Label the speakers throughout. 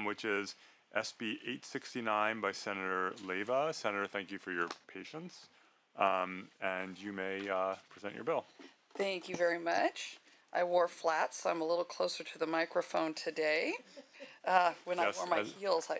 Speaker 1: which is SB 869 by Senator Leyva. Senator, thank you for your patience, and you may present your bill.
Speaker 2: Thank you very much. I wore flats, so I'm a little closer to the microphone today. When
Speaker 1: Yes,
Speaker 2: I wore my heels,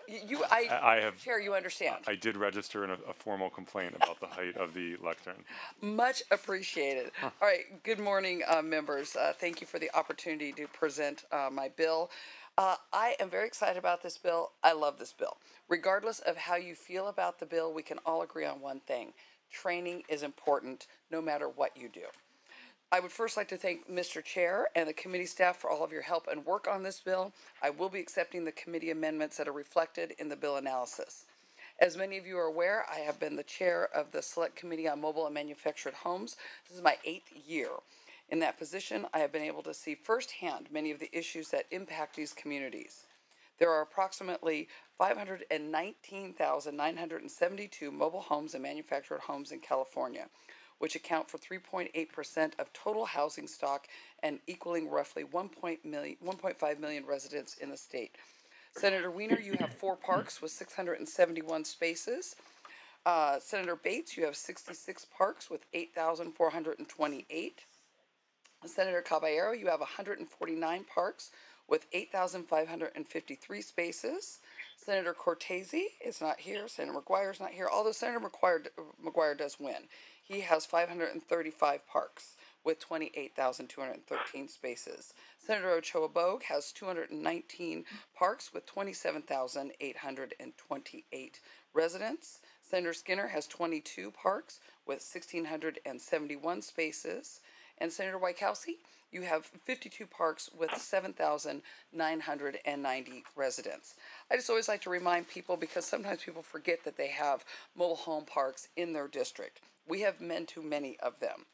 Speaker 2: Chair, you understand.
Speaker 1: I did register a formal complaint about the height of the lectern.
Speaker 2: Much appreciated. All right, good morning, members. Thank you for the opportunity to present my bill. I am very excited about this bill. I love this bill. Regardless of how you feel about the bill, we can all agree on one thing. Training is important no matter what you do. I would first like to thank Mr. Chair and the committee staff for all of your help and work on this bill. I will be accepting the committee amendments that are reflected in the bill analysis. As many of you are aware, I have been the chair of the Select Committee on Mobile and Manufactured Homes. This is my 8th year. In that position, I have been able to see firsthand many of the issues that impact these communities. There are approximately 519,972 mobile homes and manufactured homes in California, which account for 3.8% of total housing stock and equaling roughly 1.5 million residents in the state. Senator Wiener, you have 4 parks with 671 spaces. Senator Bates, you have 66 parks with 8,428. Senator Caballero, you have 149 parks with 8,553 spaces. Senator Cortese is not here. Senator McGuire is not here, although Senator McGuire does win. He has 535 parks with 28,213 spaces. Senator Ochoa Bogue has 219 parks with 27,828 residents. Senator Skinner has 22 parks with 1,671 spaces. And Senator Wachowski, you have 52 parks with 7,990 residents. I just always like to remind people, because sometimes people forget that they have mobile home parks in their district. We have too many of them.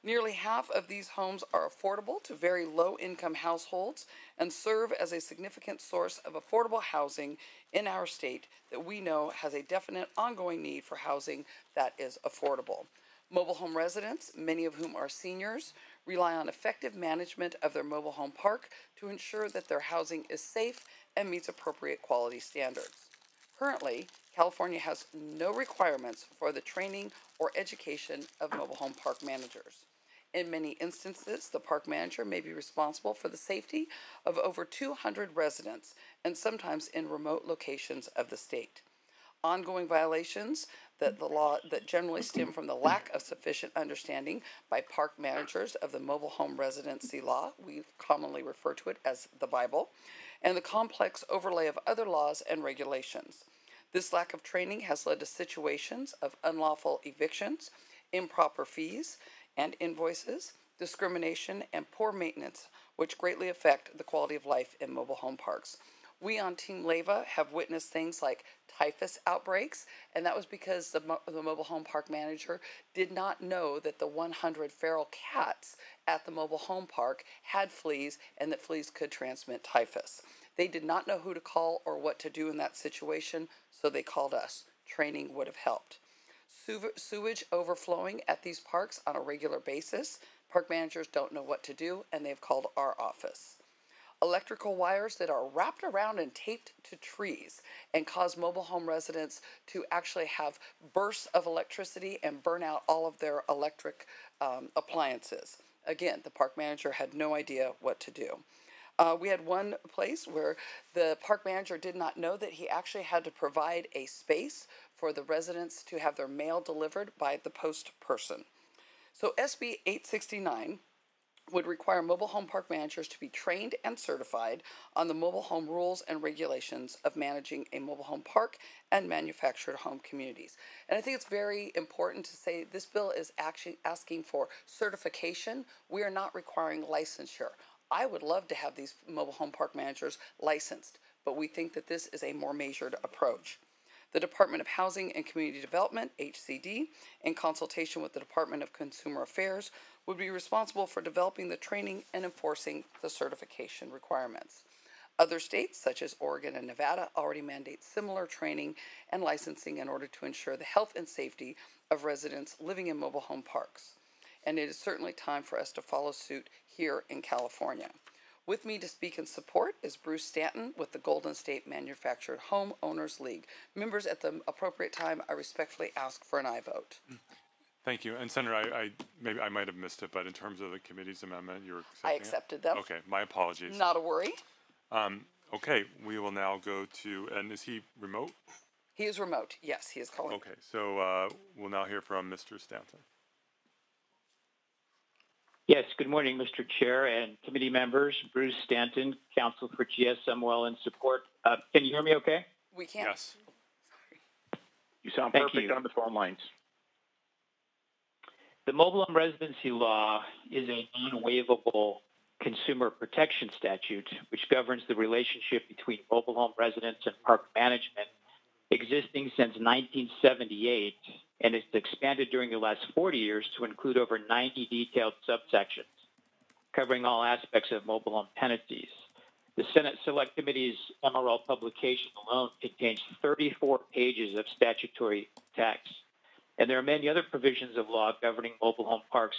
Speaker 2: Nearly half of these homes are affordable to very low-income households and serve as a significant source of affordable housing in our state that we know has a definite ongoing need for housing that is affordable. Mobile home residents, many of whom are seniors, rely on effective management of their mobile home park to ensure that their housing is safe and meets appropriate quality standards. Currently, California has no requirements for the training or education of mobile home park managers. In many instances, the park manager may be responsible for the safety of over 200 residents, and sometimes in remote locations of the state. Ongoing violations that generally stem from the lack of sufficient understanding by park managers of the mobile home residency law, we commonly refer to it as the Bible, and the complex overlay of other laws and regulations. This lack of training has led to situations of unlawful evictions, improper fees and invoices, discrimination, and poor maintenance, which greatly affect the quality of life in mobile home parks. We on Team Leyva have witnessed things like typhus outbreaks, and that was because the mobile home park manager did not know that the 100 feral cats at the mobile home park had fleas and that fleas could transmit typhus. They did not know who to call or what to do in that situation, so they called us. Training would have helped. Sewage overflowing at these parks on a regular basis. Park managers don't know what to do, and they've called our office. Electrical wires that are wrapped around and taped to trees and cause mobile home residents to actually have bursts of electricity and burn out all of their electric appliances. Again, the park manager had no idea what to do. We had one place where the park manager did not know that he actually had to provide a space for the residents to have their mail delivered by the post person. So SB 869 would require mobile home park managers to be trained and certified on the mobile home rules and regulations of managing a mobile home park and manufactured home communities. And I think it's very important to say this bill is actually asking for certification. We are not requiring licensure. I would love to have these mobile home park managers licensed, but we think that this is a more measured approach. The Department of Housing and Community Development, HCD, in consultation with the Department of Consumer Affairs, would be responsible for developing the training and enforcing the certification requirements. Other states, such as Oregon and Nevada, already mandate similar training and licensing in order to ensure the health and safety of residents living in mobile home parks. And it is certainly time for us to follow suit here in California. With me to speak in support is Bruce Stanton with the Golden State Manufactured Home Owners League. Members, at the appropriate time, I respectfully ask for an aye vote.
Speaker 1: Thank you. And Senator, I maybe I might have missed it, but in terms of the committee's amendment, you're accepting
Speaker 2: I accepted them.
Speaker 1: Okay, my apologies.
Speaker 2: Not a worry.
Speaker 1: Okay, we will now go to, and is he remote?
Speaker 2: He is remote. Yes, he is calling.
Speaker 1: Okay, so we'll now hear from Mr. Stanton.
Speaker 3: Yes, good morning, Mr. Chair and committee members. Bruce Stanton, counsel for GSMOL in support. Can you hear me okay?
Speaker 2: We can.
Speaker 1: Yes.
Speaker 4: You sound
Speaker 3: Thank
Speaker 4: perfect
Speaker 3: you.
Speaker 4: on the phone lines.
Speaker 3: The mobile home residency law is a non-waivable consumer protection statute which governs the relationship between mobile home residents and park management, existing since 1978, and it's expanded during the last 40 years to include over 90 detailed subsections covering all aspects of mobile home tenancies. The Senate Select Committee's MRL publication alone contains 34 pages of statutory text, and there are many other provisions of law governing mobile home parks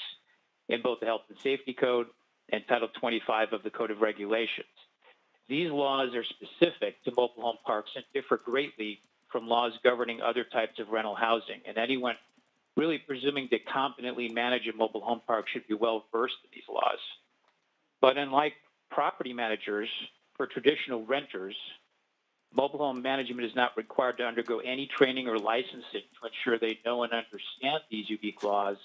Speaker 3: in both the Health and Safety Code and Title 25 of the Code of Regulations. These laws are specific to mobile home parks and differ greatly from laws governing other types of rental housing, and anyone really presuming to competently manage a mobile home park should be well versed in these laws. But unlike property managers, for traditional renters, mobile home management is not required to undergo any training or licensing to ensure they know and understand these unique laws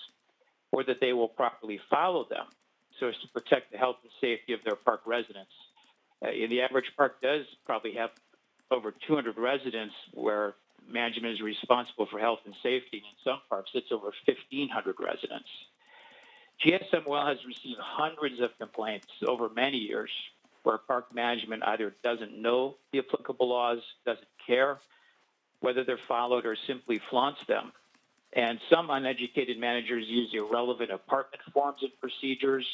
Speaker 3: or that they will properly follow them so as to protect the health and safety of their park residents. The average park does probably have over 200 residents where management is responsible for health and safety. And in some parks, it's over 1,500 residents. GSMOL has received hundreds of complaints over many years where park management either doesn't know the applicable laws, doesn't care whether they're followed, or simply flaunts them. And some uneducated managers use irrelevant apartment forms and procedures.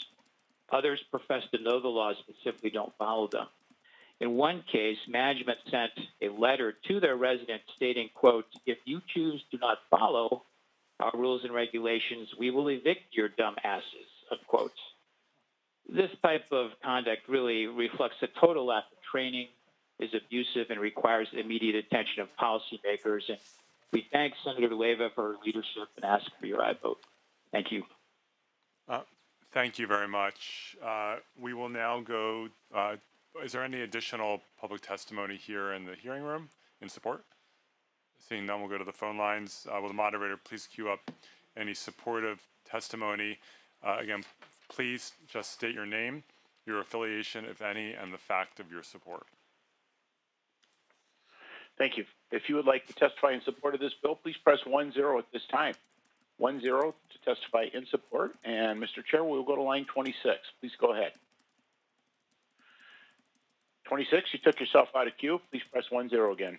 Speaker 3: Others profess to know the laws but simply don't follow them. In one case, management sent a letter to their residents stating, quote, "If you choose to not follow our rules and regulations, we will evict your dumb asses," unquote. This type of conduct really reflects a total lack of training, is abusive, and requires immediate attention of policymakers. And we thank Senator Leyva for her leadership and ask for your aye vote. Thank you.
Speaker 1: Thank you very much. We will now go, is there any additional public testimony here in the hearing room in support? Seeing none, we'll go to the phone lines. Will the moderator please queue up any supportive testimony? Again, please just state your name, your affiliation, if any, and the fact of your support.
Speaker 4: Thank you. If you would like to testify in support of this bill, please press 1-0 at this time. 1-0 to testify in support. And Mr. Chair, we'll go to line 26. Please go ahead. 26, you took yourself out of queue. Please press 1-0 again.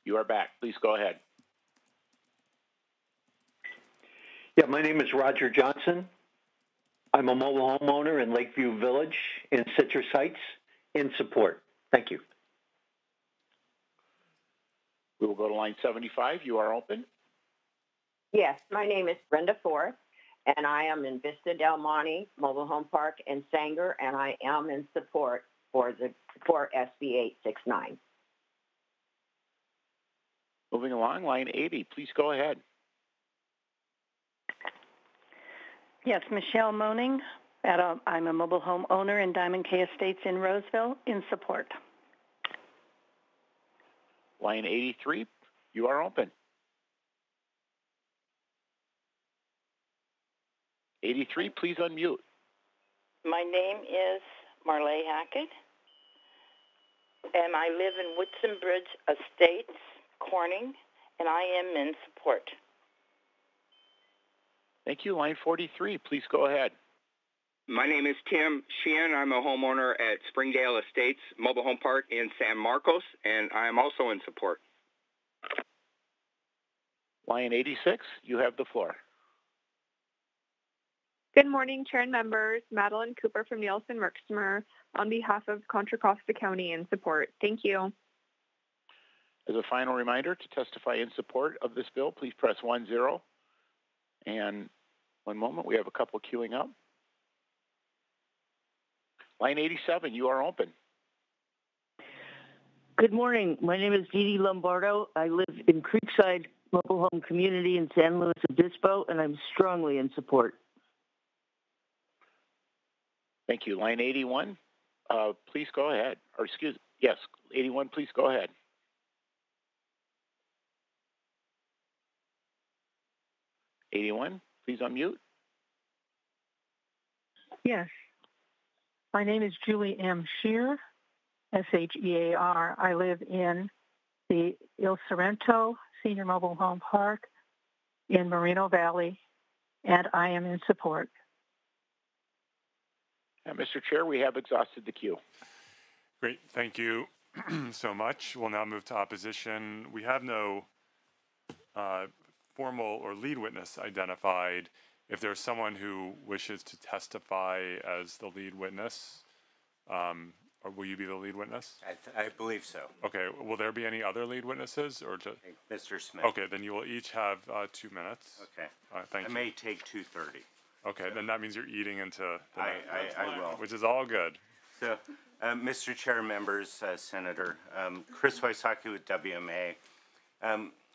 Speaker 4: You are back. Please go ahead.
Speaker 5: Yeah, my name is Roger Johnson. I'm a mobile homeowner in Lakeview Village in Citrus Heights in support. Thank you.
Speaker 4: We will go to line 75. You are open.
Speaker 6: Yes, my name is Brenda Forth, and I am in Vista Del Monte Mobile Home Park in Sanger, and I am in support for SB 869.
Speaker 4: Moving along, line 80. Please go ahead.
Speaker 7: Yes, Michelle Moaning. I'm a mobile home owner in Diamond K Estates in Roseville in support.
Speaker 4: Line 83. You are open. 83, please unmute.
Speaker 8: My name is Marley Hackett, and I live in Woodson Bridge Estates, Corning, and I am in support.
Speaker 4: Thank you. Line 43, please go ahead.
Speaker 9: My name is Tim Sheehan. I'm a homeowner at Springdale Estates Mobile Home Park in San Marcos, and I am also in support.
Speaker 4: Line 86, you have the floor.
Speaker 10: Good morning, Chair and members. Madeline Cooper from Nielsen Merksmer on behalf of Contra Costa County in support. Thank you.
Speaker 4: As a final reminder, to testify in support of this bill, please press 1-0. And one moment, we have a couple queuing up. Line 87, you are open.
Speaker 11: Good morning. My name is Dee Dee Lombardo. I live in Creekside Mobile Home Community in San Luis Obispo, and I'm strongly in support.
Speaker 4: Thank you. Line 81, please go ahead. Or yes, 81, please go ahead. '81, please unmute.
Speaker 12: Yes. My name is Julie M. Shear, S-H-E-A-R. I live in the Il Sorrento Senior Mobile Home Park in Moreno Valley, and I am in support.
Speaker 4: Mr. Chair, we have exhausted the queue.
Speaker 1: Great, thank you so much. We'll now move to opposition. We have no formal or lead witness identified. If there's someone who wishes to testify as the lead witness, or will you be the lead witness?
Speaker 13: I believe so.
Speaker 1: Okay, will there be any other lead witnesses, or just
Speaker 13: Mr. Smith.
Speaker 1: Okay, then you will each have 2 minutes.
Speaker 13: Okay.
Speaker 1: Thank you.
Speaker 13: I may take 2:30.
Speaker 1: Okay, then that means you're eating into the night.
Speaker 13: I will.
Speaker 1: Which is all good.
Speaker 13: So, Mr. Chair, members, Senator, Chris Wysocki with WMA.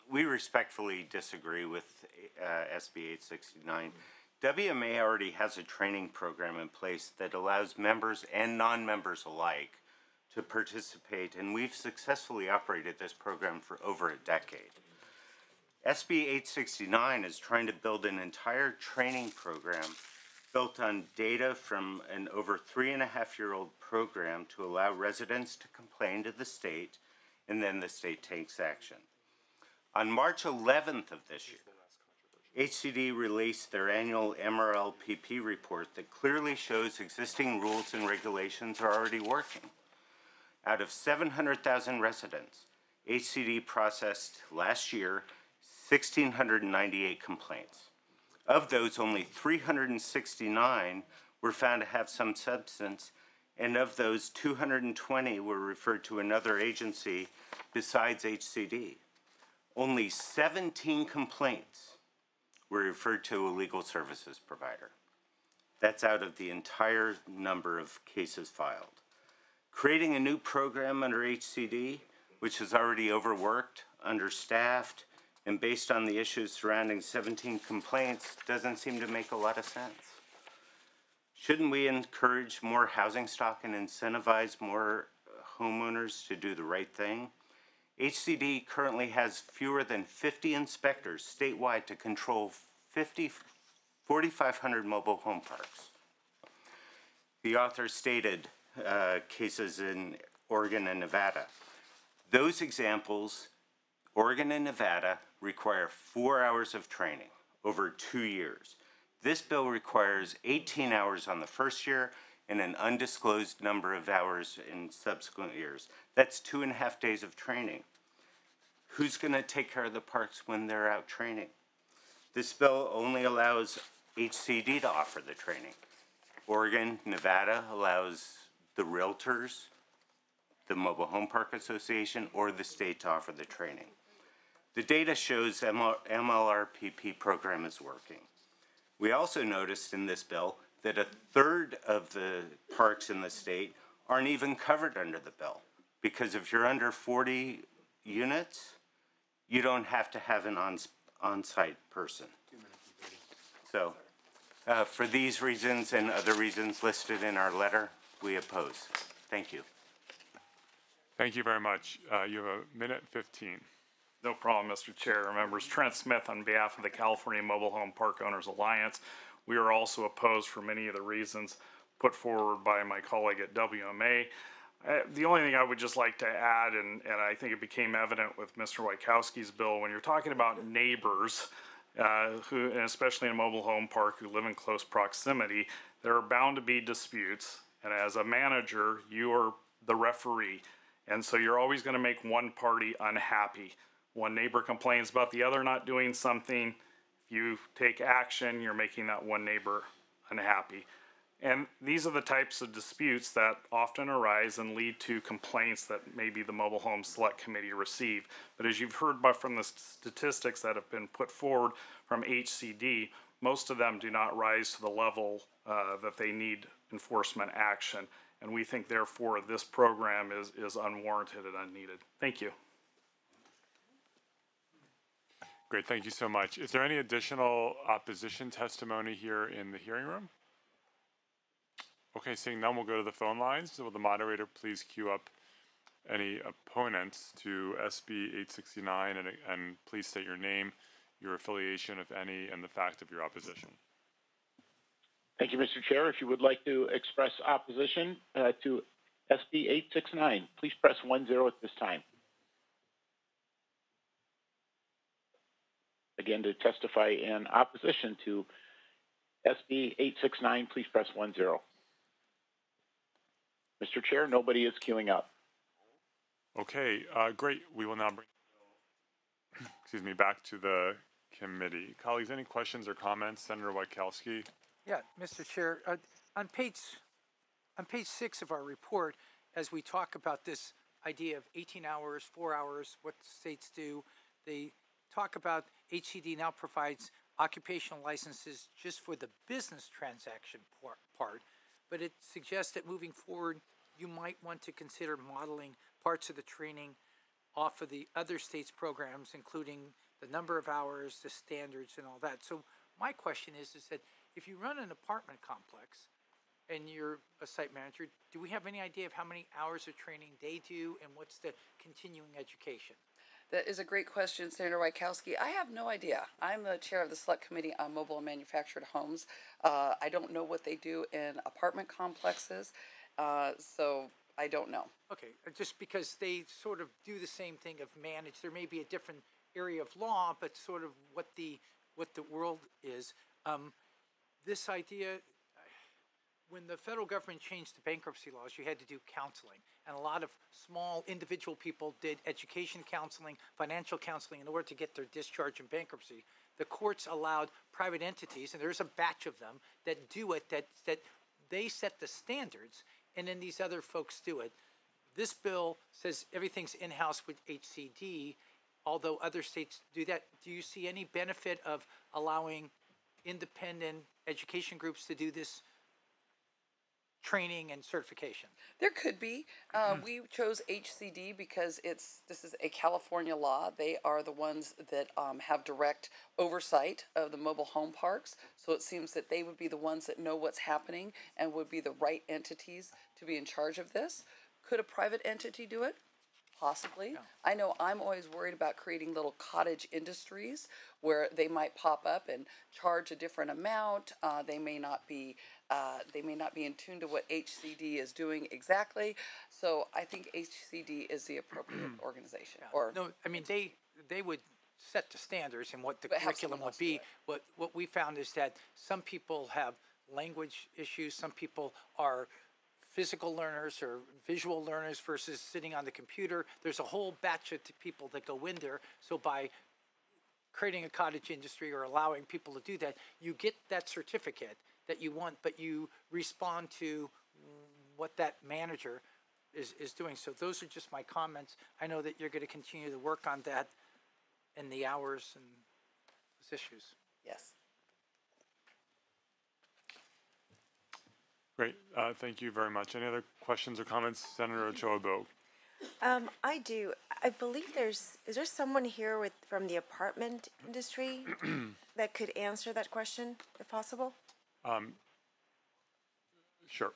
Speaker 13: We respectfully disagree with SB 869. WMA already has a training program in place that allows members and non-members alike to participate, and we've successfully operated this program for over a decade. SB 869 is trying to build an entire training program built on data from an over 3.5-year-old program to allow residents to complain to the state, and then the state takes action. On March 11th of this year, HCD released their annual MRLPP report that clearly shows existing rules and regulations are already working. Out of 700,000 residents, HCD processed last year 1,698 complaints. Of those, only 369 were found to have some substance, and of those, 220 were referred to another agency besides HCD. Only 17 complaints were referred to a legal services provider. That's out of the entire number of cases filed. Creating a new program under HCD, which is already overworked, understaffed, and based on the issues surrounding 17 complaints, doesn't seem to make a lot of sense. Shouldn't we encourage more housing stock and incentivize more homeowners to do the right thing? HCD currently has fewer than 50 inspectors statewide to control 4,500 mobile home parks. The author stated cases in Oregon and Nevada. Those examples, Oregon and Nevada, require 4 hours of training over 2 years. This bill requires 18 hours on the first year and an undisclosed number of hours in subsequent years. That's 2.5 days of training. Who's going to take care of the parks when they're out training? This bill only allows HCD to offer the training. Oregon, Nevada allows the realtors, the Mobile Home Park Association, or the state to offer the training. The data shows MLRPP program is working. We also noticed in this bill that 1/3 of the parks in the state aren't even covered under the bill, because if you're under 40 units, you don't have to have an on-site person. So for these reasons and other reasons listed in our letter, we oppose. Thank you.
Speaker 1: Thank you very much. You have 1:15.
Speaker 14: No problem, Mr. Chair. Members, Trent Smith on behalf of the California Mobile Home Park Owners Alliance. We are also opposed for many of the reasons put forward by my colleague at WMA. The only thing I would just like to add, and I think it became evident with Mr. Wykowski's bill, when you're talking about neighbors, who, and especially in a mobile home park, who live in close proximity, there are bound to be disputes. And as a manager, you are the referee. And so you're always going to make one party unhappy. One neighbor complains about the other not doing something. If you take action, you're making that one neighbor unhappy. And these are the types of disputes that often arise and lead to complaints that maybe the Mobile Home Select Committee receive. But as you've heard from the statistics that have been put forward from HCD, most of them do not rise to the level that they need enforcement action. and we think therefore this program is unwarranted and unneeded. Thank you.
Speaker 1: Great, thank you so much. Is there any additional opposition testimony here in the hearing room? Okay, seeing none, we'll go to the phone lines. So will the moderator please queue up any opponents to SB 869 and please state your name, your affiliation, if any, and the fact of your opposition.
Speaker 4: Thank you, Mr. Chair. If you would like to express opposition to SB 869, please press 10 at this time. Again, to testify in opposition to SB 869, please press 10. Mr. Chair, nobody is queuing up.
Speaker 1: Okay, great. We will now bring back to the committee. Colleagues, any questions or comments? Senator Wachowski.
Speaker 15: Yeah, Mr. Chair, on page 6 of our report, as we talk about this idea of 18 hours, 4 hours, what states do, they talk about HCD now provides occupational licenses just for the business transaction part, but it suggests that moving forward, you might want to consider modeling parts of the training off of the other states' programs, including the number of hours, the standards, and all that. So my question is that if you run an apartment complex and you're a site manager, do we have any idea of how many hours of training they do and what's the continuing education?
Speaker 2: That is a great question, Senator Wachowski. I have no idea. I'm the chair of the Select Committee on Mobile and Manufactured Homes. I don't know what they do in apartment complexes, so I don't know.
Speaker 15: Okay, just because they sort of do the same thing of manage. There may be a different area of law, but sort of what the world is. This idea, when the federal government changed the bankruptcy laws, you had to do counseling. And a lot of small individual people did education counseling, financial counseling in order to get their discharge in bankruptcy. The courts allowed private entities, and there's a batch of them, that do it, that they set the standards, and then these other folks do it. This bill says everything's in-house with HCD, although other states do that. Do you see any benefit of allowing independent education groups to do this training and certification?
Speaker 2: There could be. We chose HCD because this is a California law. They are the ones that have direct oversight of the mobile home parks. So it seems that they would be the ones that know what's happening and would be the right entities to be in charge of this. Could a private entity do it? Possibly. Yeah. I know I'm always worried about creating little cottage industries where they might pop up and charge a different amount. They may not be in tune to what HCD is doing exactly. So I think HCD is the appropriate organization.
Speaker 15: Yeah. Or no, I mean they would set the standards and what the curriculum would be. What we found is that some people have language issues. Some people are physical learners or visual learners versus sitting on the computer. There's a whole batch of people that go in there. So by creating a cottage industry or allowing people to do that, you get that certificate that you want, but you respond to what that manager is doing. So those are just my comments. I know that you're going to continue to work on that and the hours and those issues.
Speaker 2: Yes.
Speaker 1: Great, thank you very much. Any other questions or comments? Senator Ochoa-Bogue.
Speaker 16: I do. I believe is there someone here from the apartment industry that could answer that question, if possible?
Speaker 1: Sure.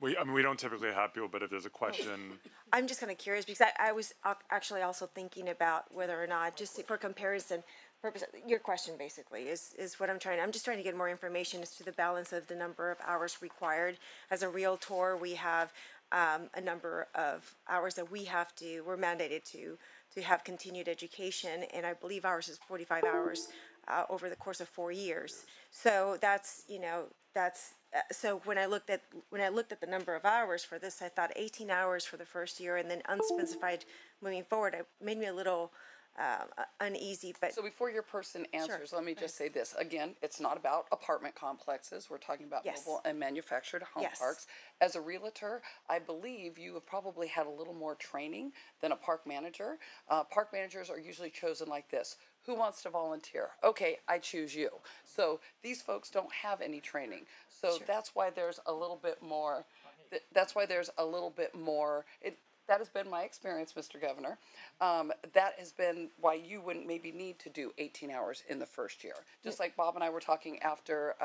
Speaker 1: We don't typically have people, but if there's a question.
Speaker 16: I'm just kind of curious because I was actually also thinking about whether or not, just for comparison purpose, your question basically is what I'm just trying to get more information as to the balance of the number of hours required. As a realtor, we have a number of hours that we're mandated to have continued education, and I believe ours is 45 hours over the course of 4 years. So so when I looked at the number of hours for this, I thought 18 hours for the first year and then unspecified moving forward. It made me a little uneasy. But
Speaker 2: so before your person answers, let me just say this again: it's not about apartment complexes. We're talking about mobile and manufactured home parks. As a realtor, I believe you have probably had a little more training than a park manager. Park managers are usually chosen like this: who wants to volunteer? Okay, I choose you. So these folks don't have any training. So that's why there's a little bit more That's why there's a little bit more. That has been my experience, Mr. Governor. That has been why you wouldn't maybe need to do 18 hours in the first year. Just like Bob and I were talking after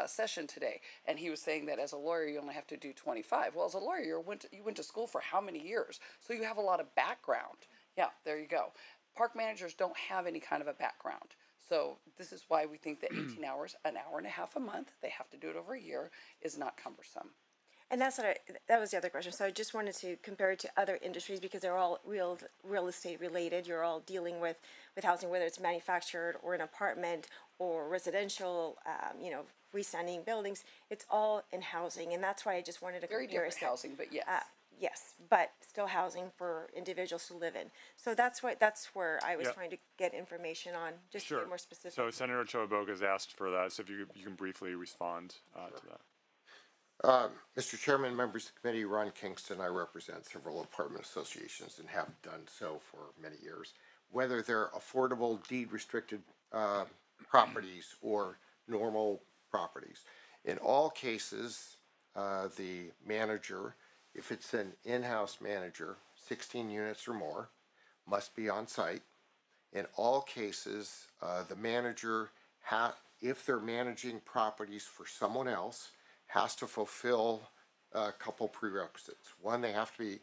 Speaker 2: session today, and he was saying that as a lawyer you only have to do 25. Well, as a lawyer you went to school for how many years? So you have a lot of background. Yeah, there you go. Park managers don't have any kind of a background. So this is why we think that 18 hours, an hour and a half a month, they have to do it over a year, is not cumbersome.
Speaker 16: And that was the other question. So I just wanted to compare it to other industries because they're all real estate related. You're all dealing with housing, whether it's manufactured or an apartment or residential, freestanding buildings. It's all in housing, and that's why I just wanted to
Speaker 2: very
Speaker 16: compare
Speaker 2: different housing, but yes.
Speaker 16: Yes, but still housing for individuals to live in. So that's where I was trying to get information on, just to get more specific.
Speaker 1: So Senator Chobok has asked for that, so if you can briefly respond to that.
Speaker 17: Mr. Chairman, members of the committee, Ron Kingston. I represent several apartment associations and have done so for many years. Whether they're affordable, deed-restricted properties or normal properties, in all cases, the manager, if it's an in-house manager, 16 units or more, must be on site. In all cases, the manager, if they're managing properties for someone else, has to fulfill a couple prerequisites. One, they have to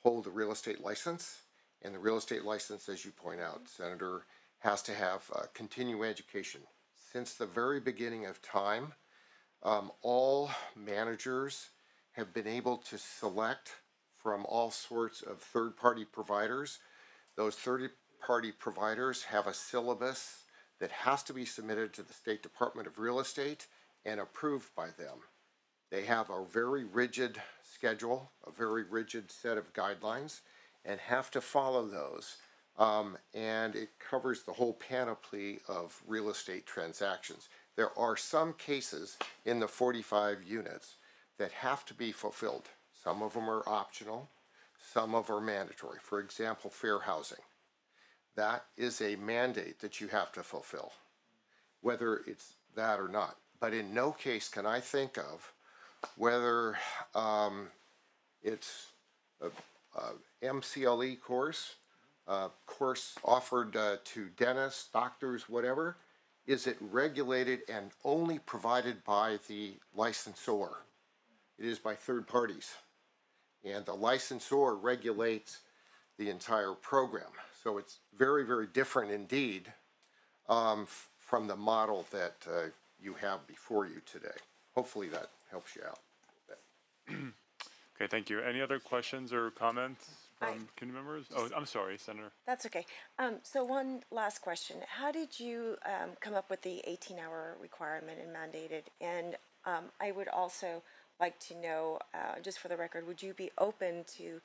Speaker 17: hold a real estate license, and the real estate license, as you point out, Senator, has to have continuing education. Since the very beginning of time, all managers have been able to select from all sorts of third-party providers. Those third-party providers have a syllabus that has to be submitted to the State Department of Real Estate and approved by them. They have a very rigid schedule, a very rigid set of guidelines, and have to follow those. And it covers the whole panoply of real estate transactions. There are some cases in the 45 units that have to be fulfilled. Some of them are optional, some of them are mandatory. For example, fair housing. That is a mandate that you have to fulfill, whether it's that or not. But in no case can I think of whether it's a MCLE course offered to dentists, doctors, whatever, is it regulated and only provided by the licensor. It is by third parties. And the licensor regulates the entire program. So it's very, very different indeed from the model that you have before you today. Hopefully that helps you out.
Speaker 1: Okay, thank you. Any other questions or comments from committee members? Oh, I'm sorry, Senator.
Speaker 16: That's okay. So one last question. How did you come up with the 18-hour requirement and mandated? And I would also like to know, just for the record, would you be open to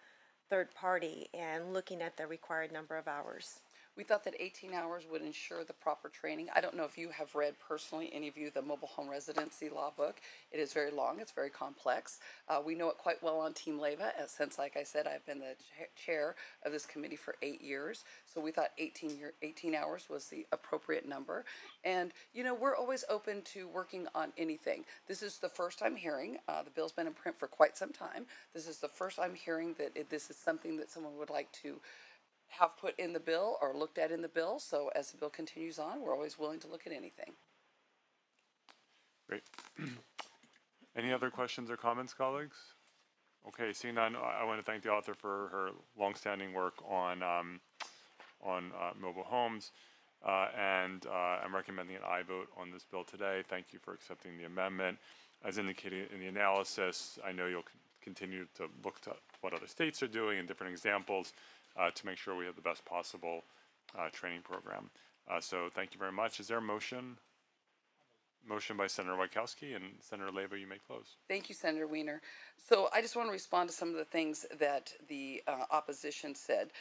Speaker 16: third party and looking at the required number of hours?
Speaker 2: We thought that 18 hours would ensure the proper training. I don't know if you have read personally, any of you, the mobile home residency law book. It is very long. It's very complex. We know it quite well on Team Leyva, since, like I said, I've been the chair of this committee for 8 years. So we thought 18 hours was the appropriate number. And, we're always open to working on anything. This is the first I'm hearing. The bill's been in print for quite some time. This is the first I'm hearing that this is something that someone would like to have put in the bill or looked at in the bill. So as the bill continues on, we're always willing to look at anything.
Speaker 1: Great. Any other questions or comments, colleagues? Okay, seeing none, I want to thank the author for her longstanding work on mobile homes, and I'm recommending an aye vote on this bill today. Thank you for accepting the amendment. As indicated in the analysis, I know you'll continue to look to what other states are doing and different examples to make sure we have the best possible training program. So thank you very much. Is there a motion? Motion by Senator Wojtkowski, and Senator Leyva, you may close.
Speaker 2: Thank you, Senator Wiener. So I just want to respond to some of the things that the opposition said.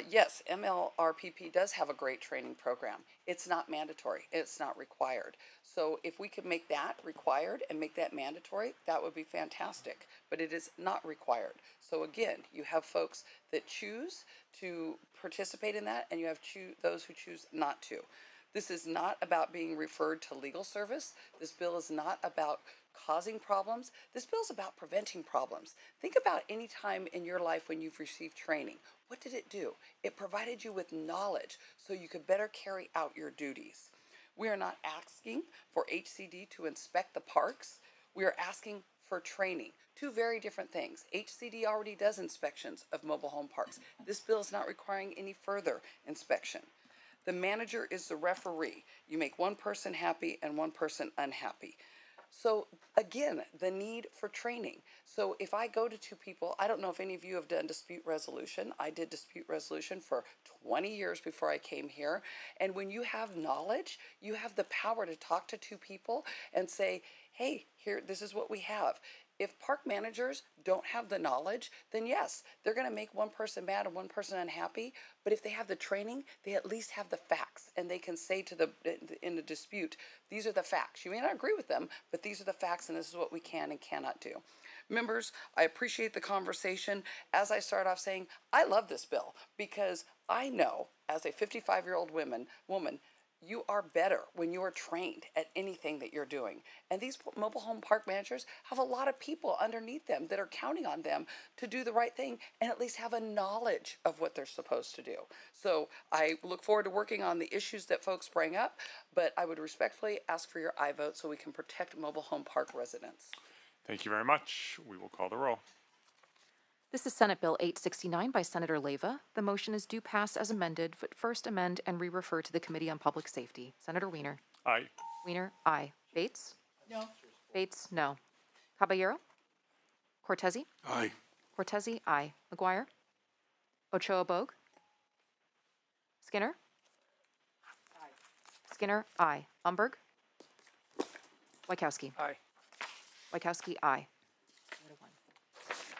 Speaker 2: Yes, MLRPP does have a great training program. It's not mandatory. It's not required. So if we could make that required and make that mandatory, that would be fantastic. But it is not required. So again, you have folks that choose to participate in that, and you have those who choose not to. This is not about being referred to legal service. This bill is not about causing problems. This bill is about preventing problems. Think about any time in your life when you've received training. What did it do? It provided you with knowledge so you could better carry out your duties. We are not asking for HCD to inspect the parks. We are asking for training. Two very different things. HCD already does inspections of mobile home parks. This bill is not requiring any further inspection. The manager is the referee. You make one person happy and one person unhappy. So again, the need for training. So if I go to two people, I don't know if any of you have done dispute resolution. I did dispute resolution for 20 years before I came here. And when you have knowledge, you have the power to talk to two people and say, hey, here, this is what we have. If park managers don't have the knowledge, then yes, they're going to make one person mad and one person unhappy. But if they have the training, they at least have the facts, and they can say to in the dispute, these are the facts. You may not agree with them, but these are the facts, and this is what we can and cannot do. Members, I appreciate the conversation. As I start off saying, I love this bill because I know, as a 55-year-old woman, you are better when you are trained at anything that you're doing. And these mobile home park managers have a lot of people underneath them that are counting on them to do the right thing and at least have a knowledge of what they're supposed to do. So I look forward to working on the issues that folks bring up, but I would respectfully ask for your aye vote so we can protect mobile home park residents.
Speaker 1: Thank you very much. We will call the roll.
Speaker 18: This is Senate Bill 869 by Senator Leyva. The motion is due pass as amended, but first amend and re-refer to the Committee on Public Safety. Senator Wiener.
Speaker 1: Aye.
Speaker 18: Wiener, aye. Bates?
Speaker 2: No.
Speaker 18: Bates, no. Caballero? Cortese?
Speaker 1: Aye.
Speaker 18: Cortese, aye. McGuire? Ochoa Bogue? Skinner? Aye. Skinner, aye. Umberg? Wachowski?
Speaker 14: Aye.
Speaker 18: Wachowski, aye.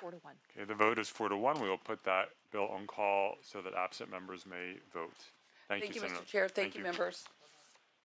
Speaker 18: 4 to 1.
Speaker 1: Okay, the vote is 4 to 1. We will put that bill on call so that absent members may vote. Thank you,
Speaker 2: Mr.
Speaker 1: Senator.
Speaker 2: Chair. Thank you, members.